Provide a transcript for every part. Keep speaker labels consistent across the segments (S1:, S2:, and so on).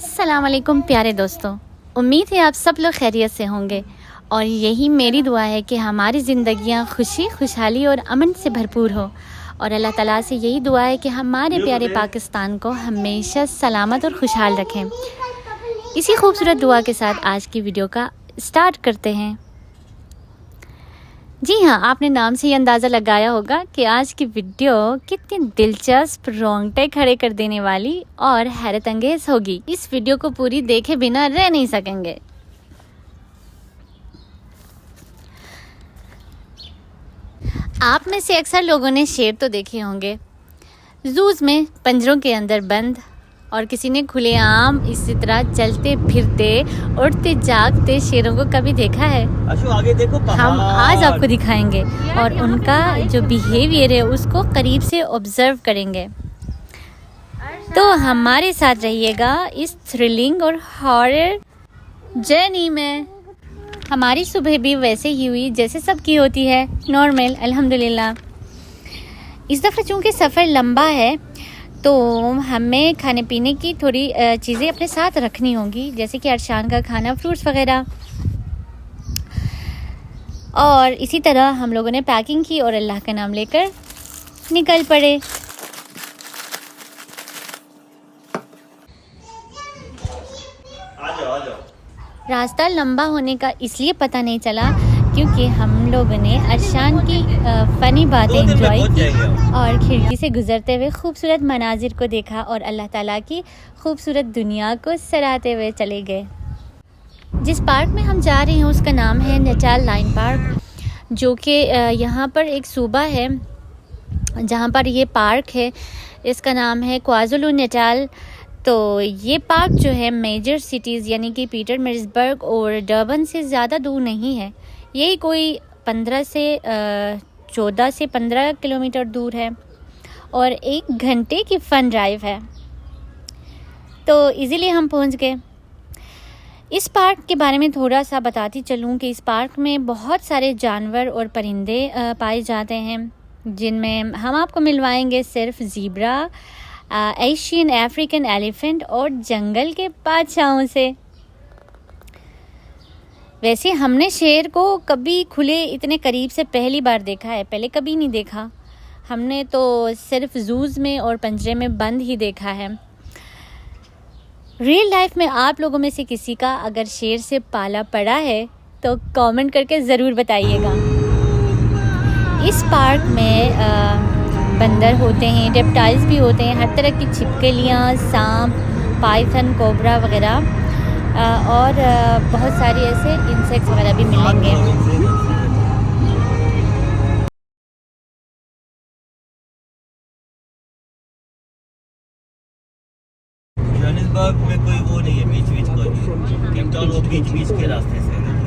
S1: अस्सलाम वालेकुम प्यारे दोस्तों, उम्मीद है आप सब लोग खैरियत से होंगे और यही मेरी दुआ है कि हमारी ज़िंदगियां खुशी खुशहाली और अमन से भरपूर हो। और अल्लाह ताला से यही दुआ है कि हमारे प्यारे पाकिस्तान को हमेशा सलामत और खुशहाल रखें। इसी खूबसूरत दुआ के साथ आज की वीडियो का स्टार्ट करते हैं। जी हाँ, आपने नाम से ही अंदाज़ा लगाया होगा कि आज की वीडियो कितनी दिलचस्प, रोंगटे खड़े कर देने वाली और हैरत अंगेज होगी। इस वीडियो को पूरी देखे बिना रह नहीं सकेंगे। आप में से अक्सर लोगों ने शेर तो देखे होंगे, जूज़ में पंजरों के अंदर बंद, और किसी ने खुलेआम इसी तरह चलते फिरते उड़ते जागते शेरों को कभी देखा है?
S2: आगे देखो
S1: हम आज आपको दिखाएंगे और उनका जो बिहेवियर है उसको करीब से ऑब्जर्व करेंगे। तो हमारे साथ रहिएगा इस थ्रिलिंग और हॉरर जर्नी में। हमारी सुबह भी वैसे ही हुई जैसे सबकी होती है, नॉर्मल, अल्हम्दुलिल्लाह। इस दफ़ा चूँकि सफ़र लंबा है तो हमें खाने पीने की थोड़ी चीज़ें अपने साथ रखनी होंगी, जैसे कि अरशान का खाना, फ्रूट्स वगैरह। और इसी तरह हम लोगों ने पैकिंग की और अल्लाह का नाम लेकर निकल पड़े।
S2: आ जाओ।
S1: रास्ता लंबा होने का इसलिए पता नहीं चला क्योंकि हम लोगों ने अरशान की फ़नी बातें एंजॉय की और खिड़की से गुज़रते हुए खूबसूरत मनाजिर को देखा और अल्लाह ताला की खूबसूरत दुनिया को सराहते हुए चले गए। जिस पार्क में हम जा रहे हैं उसका नाम है नेटाल लाइन पार्क, जो कि यहाँ पर एक सूबा है जहाँ पर ये पार्क है। इसका नाम है क्वाज़ुलु नेटाल। तो ये पार्क जो है मेजर सिटीज़ यानी कि पीटरमारिट्ज़बर्ग और डर्बन से ज़्यादा दूर नहीं है। यही कोई 14 से 15 किलोमीटर दूर है और 1 घंटे की फ़न ड्राइव है। तो इजीली हम पहुंच गए। इस पार्क के बारे में थोड़ा सा बताती चलूं कि इस पार्क में बहुत सारे जानवर और परिंदे पाए जाते हैं, जिनमें हम आपको मिलवाएंगे सिर्फ ज़ीब्रा, एशियन अफ्रीकन एलिफेंट और जंगल के बादशाहों से। वैसे हमने शेर को कभी खुले इतने करीब से पहली बार देखा है, पहले कभी नहीं देखा। हमने तो सिर्फ जूज़ में और पंजरे में बंद ही देखा है। रियल लाइफ में आप लोगों में से किसी का अगर शेर से पाला पड़ा है तो कमेंट करके ज़रूर बताइएगा। इस पार्क में बंदर होते हैं, रेप्टाइल्स भी होते हैं, हर तरह की छिपकलियाँ, सांप, पाइथन, कोबरा वगैरह, और बहुत सारे ऐसे इंसेक्ट्स वगैरह भी मिलेंगे।
S2: जोहानिसबर्ग में कोई वो नहीं है, बीच कोई नहीं। केप टाउन वो बीच के रास्ते से है।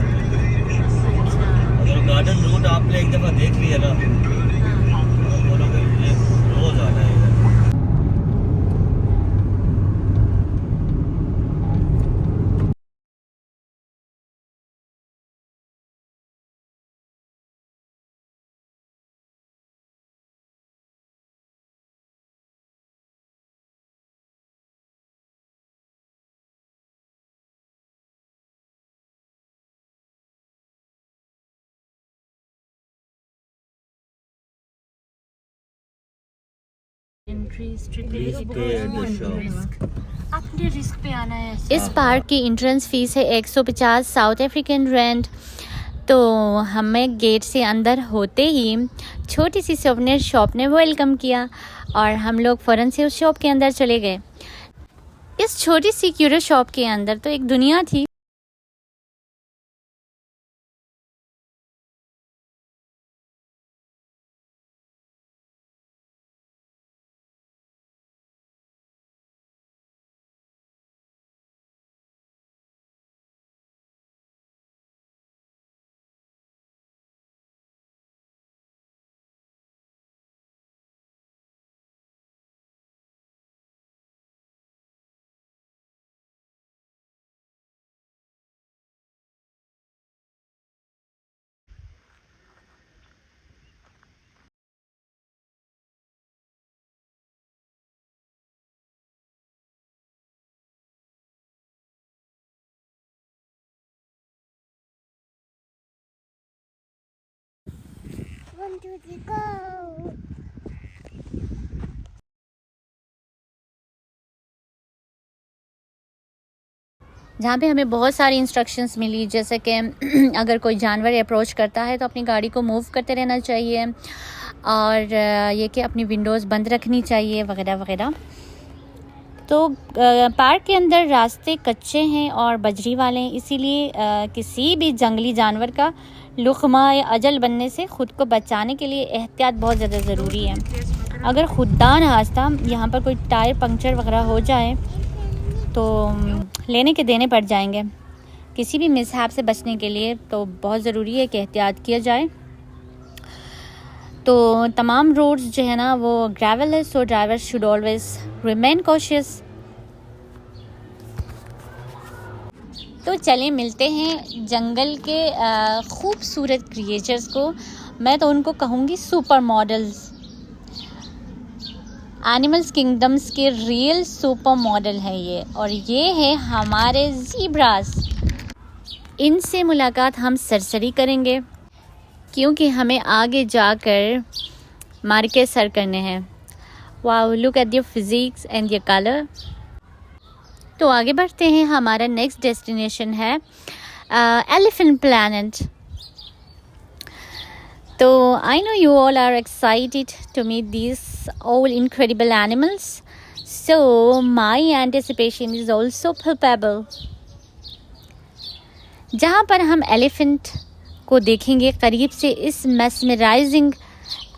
S2: अगर गार्डन रूट आपने एक दफ़ा देख लिया ना, तो बोलोगे मुझे रोज़ आना है।
S1: अपने रिस्क पे आना है। इस पार्क की एंट्रेंस फीस है 150 साउथ अफ्रीकन रेंट। तो हमें गेट से अंदर होते ही छोटी सी सोवेनियर शॉप ने वेलकम किया और हम लोग फ़ौरन से उस शॉप के अंदर चले गए। इस छोटी सी क्यूट शॉप के अंदर तो एक दुनिया थी। जहाँ पे हमें बहुत सारी इंस्ट्रक्शंस मिली, जैसे कि अगर कोई जानवर अप्रोच करता है तो अपनी गाड़ी को मूव करते रहना चाहिए, और ये कि अपनी विंडोज़ बंद रखनी चाहिए वगैरह वगैरह। तो पार्क के अंदर रास्ते कच्चे हैं और बजरी वाले हैं, इसीलिए किसी भी जंगली जानवर का लुक़मा या अजल बनने से ख़ुद को बचाने के लिए एहतियात बहुत ज़्यादा ज़रूरी है। अगर खुदा न खास्ता यहाँ पर कोई टायर पंक्चर वगैरह हो जाए तो लेने के देने पड़ जाएंगे। किसी भी मिसहैप से बचने के लिए तो बहुत ज़रूरी है कि एहतियात किया जाए। तो तमाम रोड्स जो है ना वो ग्रेवल है, so driver should always remain cautious. तो चलें मिलते हैं जंगल के खूबसूरत क्रिएचर्स को। मैं तो उनको कहूँगी सुपर मॉडल्स, एनिमल्स किंगडम्स के रियल सुपर मॉडल है ये, और ये है हमारे ज़ीब्रास। इनसे मुलाकात हम सरसरी करेंगे क्योंकि हमें आगे जाकर मार्के सर करने हैं। Wow, look at your physics and your colour. तो आगे बढ़ते हैं, हमारा नेक्स्ट डेस्टिनेशन है एलिफेंट प्लैनेट। तो I know you all are excited to meet these all incredible animals, so my anticipation is also palpable। जहाँ पर हम एलिफेंट को देखेंगे करीब से, इस mesmerizing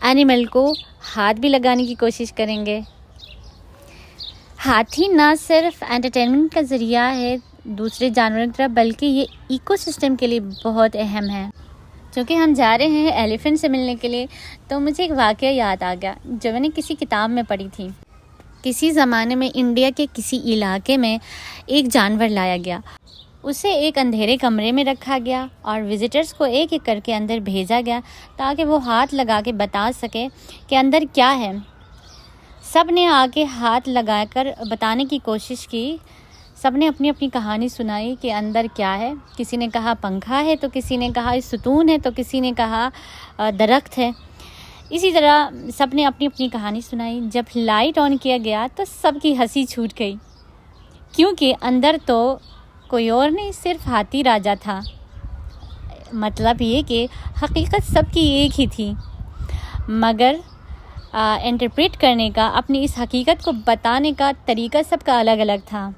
S1: एनिमल को हाथ भी लगाने की कोशिश करेंगे। हाथी ना सिर्फ एंटरटेनमेंट का ज़रिया है दूसरे जानवरों की तरह, बल्कि ये इकोसिस्टम के लिए बहुत अहम है। क्योंकि हम जा रहे हैं एलिफेंट से मिलने के लिए, तो मुझे एक वाक़या याद आ गया जो मैंने किसी किताब में पढ़ी थी। किसी ज़माने में इंडिया के किसी इलाके में एक जानवर लाया गया। उसे एक अंधेरे कमरे में रखा गया और विज़िटर्स को एक एक करके अंदर भेजा गया ताकि वो हाथ लगा के बता सके कि अंदर क्या है। सब ने आके हाथ लगाकर बताने की कोशिश की। सब ने अपनी अपनी कहानी सुनाई कि अंदर क्या है। किसी ने कहा पंखा है, तो किसी ने कहा सुतून है, तो किसी ने कहा दरख्त है। इसी तरह सब ने अपनी अपनी कहानी सुनाई। जब लाइट ऑन किया गया तो सबकी हंसी छूट गई, क्योंकि अंदर तो कोई और नहीं, सिर्फ हाथी राजा था। मतलब ये कि हकीकत सबकी एक ही थी, मगर इंटरप्रेट करने का, अपनी इस हकीकत को बताने का तरीका सबका अलग अलग था।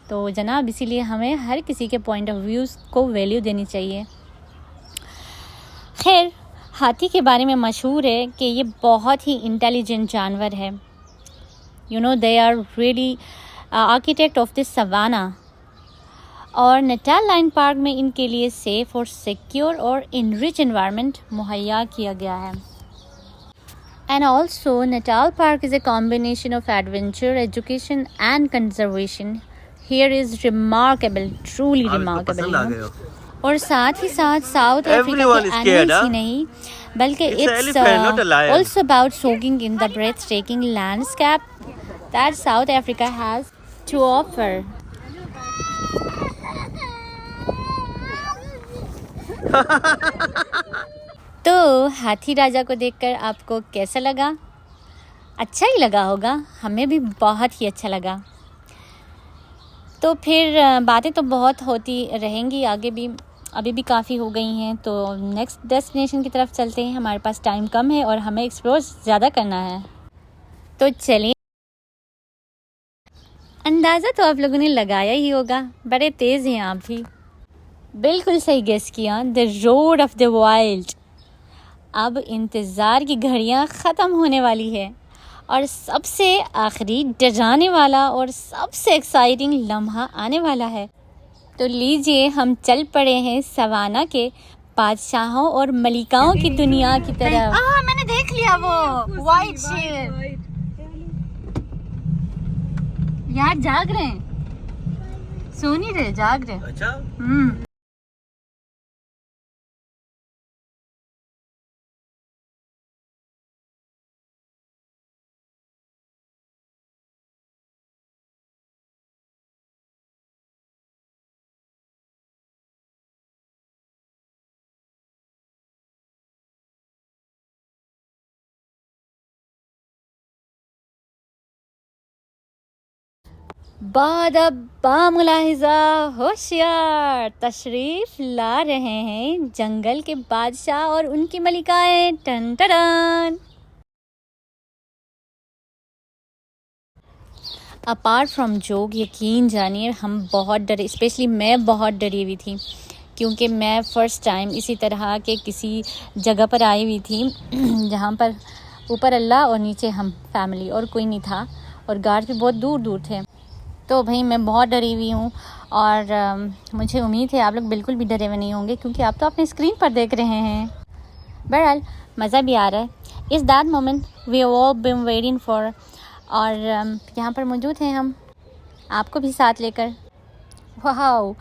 S1: तो जनाब, इसीलिए हमें हर किसी के पॉइंट ऑफ व्यूज़ को वैल्यू देनी चाहिए। खैर, हाथी के बारे में मशहूर है कि ये बहुत ही इंटेलिजेंट जानवर है। You know, they are really architect of this savannah. और नटाल लाइन पार्क में इनके लिए सेफ़ और सिक्योर और इनरिच एनवायरनमेंट मुहैया किया गया है। And also, Natal Park is a combination of adventure, education and conservation. Here is remarkable, truly remarkable, you know? और साथ ही साथ साउथ अफ्रीका के एनिमल्स ही नहीं, बल्कि it's also about soaking in the breathtaking landscape that South Africa has to offer. तो हाथी राजा को देखकर आपको कैसा लगा? अच्छा ही लगा होगा, हमें भी बहुत ही अच्छा लगा। तो फिर बातें तो बहुत होती रहेंगी आगे भी, अभी भी काफ़ी हो गई हैं। तो नेक्स्ट डेस्टिनेशन की तरफ चलते हैं। हमारे पास टाइम कम है और हमें एक्सप्लोर ज़्यादा करना है, तो चलिए। अंदाज़ा तो आप लोगों ने लगाया ही होगा, बड़े तेज़ हैं आप भी। बिल्कुल सही गेस किया, the road of the wild. अब इंतज़ार की घड़ियाँ ख़त्म होने वाली है और सबसे आखिरी डराने वाला और सबसे एक्साइटिंग लम्हा आने वाला है। तो लीजिए, हम चल पड़े हैं सवाना के बादशाहों और मलिकाओं की दुनिया की तरफ।
S3: मैंने देख लिया वो वाइट शेर। यार जाग रहे हैं, सो नहीं रहे, जाग रहे।
S2: अच्छा।
S1: बादब बामुलाहिजा होशियार तशरीफ ला रहे हैं जंगल के बादशाह और उनकी मलिकाएं। टन टन। अपार्ट फ्रॉम जोक, यकीन जानिए हम बहुत डरे, स्पेशली मैं बहुत डरी हुई थी क्योंकि मैं फ़र्स्ट टाइम इसी तरह के किसी जगह पर आई हुई थी जहाँ पर ऊपर अल्लाह और नीचे हम फैमिली और कोई नहीं था और गार्ड भी बहुत दूर दूर थे। तो भाई मैं बहुत डरी हुई हूँ और मुझे उम्मीद है आप लोग बिल्कुल भी डरे हुए नहीं होंगे क्योंकि आप तो अपने स्क्रीन पर देख रहे हैं। बहरहाल मज़ा भी आ रहा है। Is that moment we all been waiting for, और यहाँ पर मौजूद हैं हम आपको भी साथ लेकर। वाओ,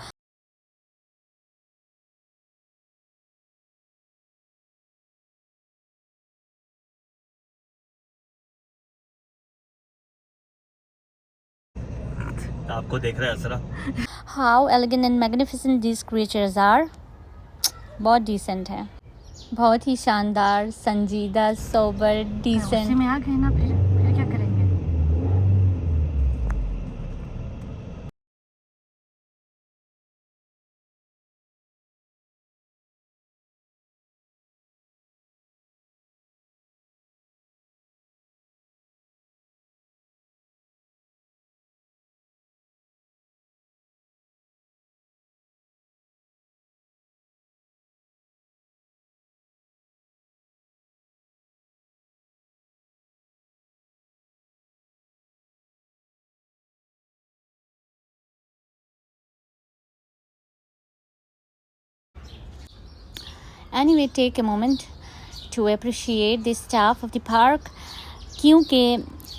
S2: आपको देख रहा है असरा।
S1: How elegant and magnificent these creatures are. बहुत डिसेंट है, बहुत ही शानदार, संजीदा, सोबर,
S3: गुस्से
S1: डिसेंट।
S3: में आ गए ना, फिर क्या करेंगे।
S1: Anyway, take a moment to appreciate the staff of the park, क्योंकि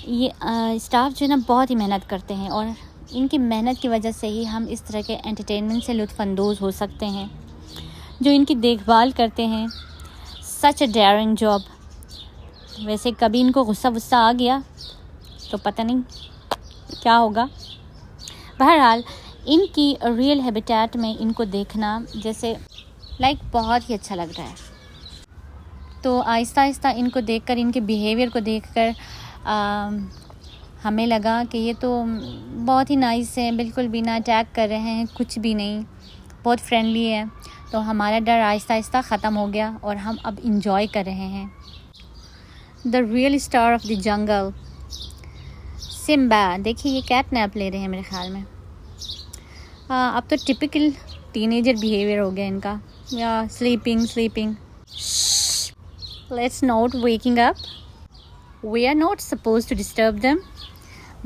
S1: ये स्टाफ जो है ना बहुत ही मेहनत करते हैं और इनकी मेहनत की वजह से ही हम इस तरह के एंटरटेनमेंट से लुत्फ़अंदोज़ हो सकते हैं। जो इनकी देखभाल करते हैं, सच अ डेयरिंग जॉब। वैसे कभी इनको गुस्सा वुस्सा आ गया तो पता नहीं क्या होगा। बहरहाल इनकी रियल हैबिटेट में इनको देखना जैसे बहुत ही अच्छा लग रहा है। तो आहिस्ता आहिस्ता इनको देखकर, इनके बिहेवियर को देखकर हमें लगा कि ये तो बहुत ही नाइस है, बिल्कुल भी ना अटैक कर रहे हैं, कुछ भी नहीं, बहुत फ्रेंडली है। तो हमारा डर आहिस्ता आहिस्ता ख़त्म हो गया और हम अब इंजॉय कर रहे हैं। The real star of the jungle Simba. देखिए ये कैट नैप ले रहे हैं मेरे ख्याल में। अब तो टिपिकल टीनेजर बिहेवियर हो गया इनका। या sleeping. Let's not waking up. We are not supposed to disturb them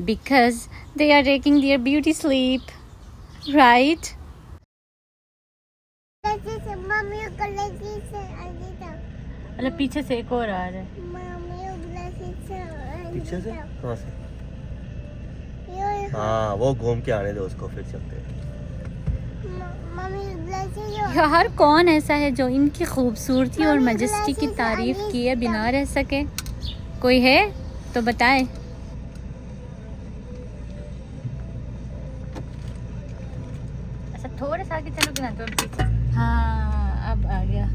S1: because they are taking their beauty sleep, right? अरे पीछे से एक और आ रहा है।
S2: पीछे से कहाँ से? हाँ वो घूम के आने दो उसको, फिर चलते हैं।
S1: यार कौन ऐसा है जो इनकी खूबसूरती और मजेस्टी की तारीफ किए बिना रह सके? कोई है तो बताए। अच्छा थोड़ा सा आगे चलोगे ना तो पीछे। हाँ अब आ गया।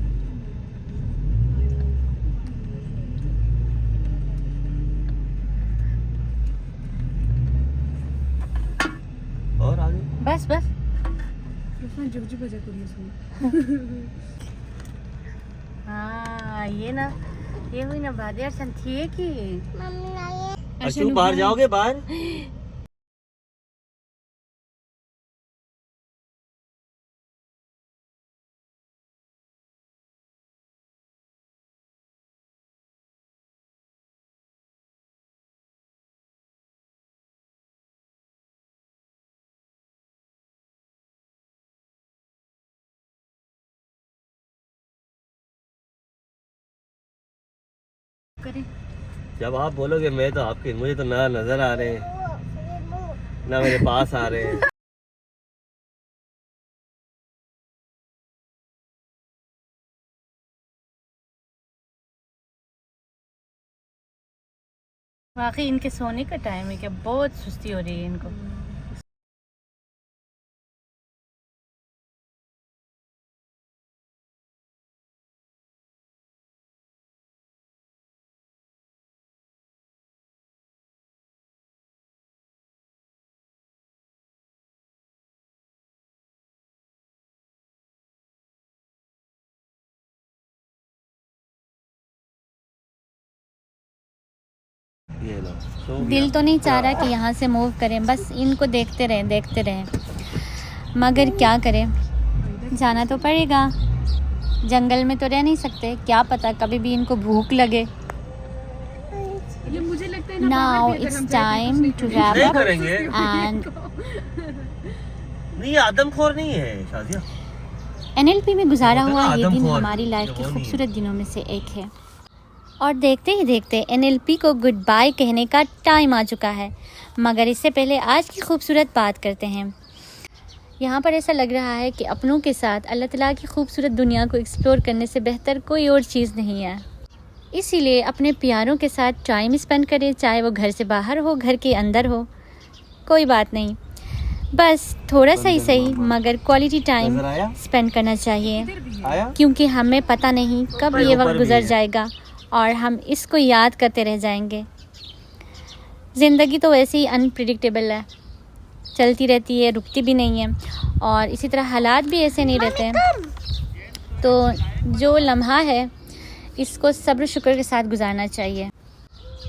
S2: और आगे
S1: बस हाँ ये हुई ना बात यार, संथी है कि
S2: अशु बाहर जाओगे बाहर?
S1: करें।
S2: जब आप बोलोगे मैं तो आपके, मुझे तो ना नजर आ रहे हैं ना मेरे पास आ रहे हैं।
S1: वाकई इनके सोने का टाइम है क्या? बहुत सुस्ती हो रही है इनको।
S2: लो, सो गया।
S1: दिल तो नहीं चाह रहा कि यहाँ से मूव करें, बस इनको देखते रहें, मगर क्या करें, जाना तो पड़ेगा। जंगल में तो रह नहीं सकते, क्या पता कभी भी इनको भूख लगे।
S3: ये मुझे लगता है ना
S1: Now
S3: बाहर भी अगर
S1: it's
S3: हम जाएं तो
S1: time
S3: कुछ
S1: to
S3: नहीं
S1: wrap
S2: नहीं
S1: up
S2: करेंगे।
S1: and
S2: नहीं, आदमखोर नहीं है शादिया।
S1: NLP में गुजारा हुआ ये दिन
S2: आदमखोर,
S1: हमारी लाइफ
S2: वो
S1: के
S2: नहीं।
S1: खूबसूरत दिनों में से एक है। और देखते ही देखते NLP को गुड बाय कहने का टाइम आ चुका है, मगर इससे पहले आज की खूबसूरत बात करते हैं। यहाँ पर ऐसा लग रहा है कि अपनों के साथ अल्लाह ताला की खूबसूरत दुनिया को एक्सप्लोर करने से बेहतर कोई और चीज़ नहीं है। इसीलिए अपने प्यारों के साथ टाइम स्पेंड करें, चाहे वो घर से बाहर हो, घर के अंदर हो, कोई बात नहीं, बस थोड़ा सा ही सही मगर क्वालिटी टाइम
S2: नजर आया?
S1: स्पेंड करना चाहिए,
S2: आया?
S1: क्योंकि हमें पता नहीं कब ये
S2: ऊपर
S1: वक्त
S2: भी
S1: गुजर
S2: है।
S1: जाएगा और हम इसको याद करते रह जाएंगे। ज़िंदगी तो वैसे ही अनप्रिडिक्टेबल है, चलती रहती है, रुकती भी नहीं है, और इसी तरह हालात भी ऐसे नहीं रहते हैं। तो जो लम्हा है इसको सब्र शुक्र के साथ गुजारना चाहिए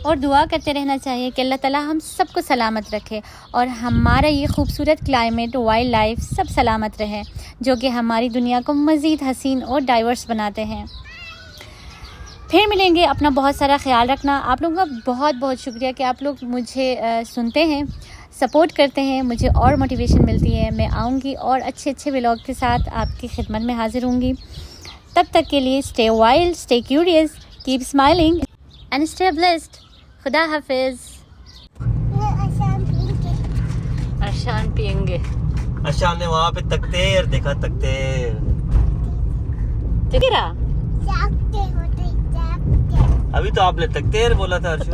S1: और दुआ करते रहना चाहिए कि अल्लाह ताला हम सबको सलामत रखे और हमारा ये खूबसूरत क्लाइमेट, वाइल्ड लाइफ सब सलामत रहे, जो कि हमारी दुनिया को मज़ीद हसीन और डाइवर्स बनाते हैं। फिर मिलेंगे, अपना बहुत सारा ख्याल रखना। आप लोगों का बहुत बहुत शुक्रिया कि आप लोग मुझे सुनते हैं, सपोर्ट करते हैं, मुझे और मोटिवेशन मिलती है। मैं आऊँगी और अच्छे अच्छे व्लॉग के साथ आपकी खिदमत में हाजिर होंगी। तब तक के लिए stay wild, stay curious, keep smiling and stay blessed. खुदा हाफिज़। अशान पियेंगे।
S2: अच्छा, ने वहाँ पे तकतेर देखा, तकतेर।
S1: तेरा
S2: अभी तो आपने तकतेर बोला था अर्शु।